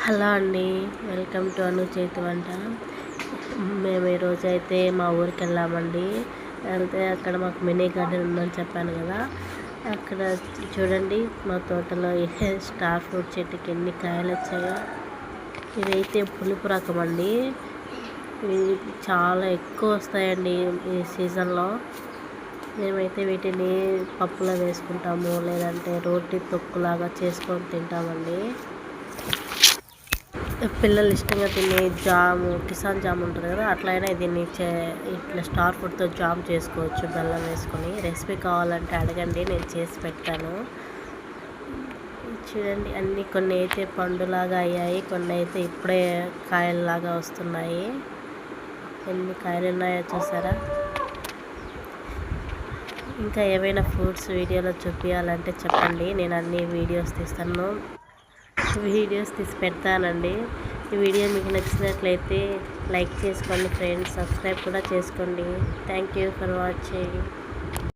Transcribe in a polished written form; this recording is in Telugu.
హలో అండి, వెల్కమ్ టు అను చేతి వంట. మేము ఈరోజు అయితే మా ఊరికి వెళ్ళామండి. వెళ్తే అక్కడ మాకు మినీ గార్డెన్ ఉందని చెప్పాను కదా. అక్కడ చూడండి, మా తోటలో స్టార్ ఫ్రూట్ చెట్టుకి ఎన్ని కాయలు వచ్చాయో. ఇవైతే పులుపు రకం అండి. ఇవి చాలా ఎక్కువ వస్తాయండి ఈ సీజన్లో. మేమైతే వీటిని పప్పులో వేసుకుంటాము, లేదంటే రోటి తొక్కులాగా చేసుకొని తింటామండి. పిల్లలు ఇష్టంగా తినే జాము, కిసాన్ జామ్ ఉంటుంది కదా, అట్లయినా దీన్ని ఇట్లా స్టార్ ఫ్రూట్తో జామ్ చేసుకోవచ్చు బెల్లం వేసుకొని. రెసిపీ కావాలంటే అడగండి, నేను చేసి పెట్టాను. చూడండి, అన్నీ కొన్ని అయితే పండులాగా అయ్యాయి, కొన్ని అయితే ఇప్పుడే కాయల్లాగా వస్తున్నాయి. ఎన్ని కాయలు ఉన్నాయో చూసారా. ఇంకా ఏవైనా ఫ్రూట్స్ వీడియోలో చూపించాలంటే చెప్పండి, నేను అన్ని వీడియోస్ తీసి పెడతానండి. ఈ వీడియో మీకు నచ్చినట్లయితే లైక్ చేసుకోండి ఫ్రెండ్స్, సబ్స్క్రైబ్ కూడా చేసుకోండి. Thank you for watching.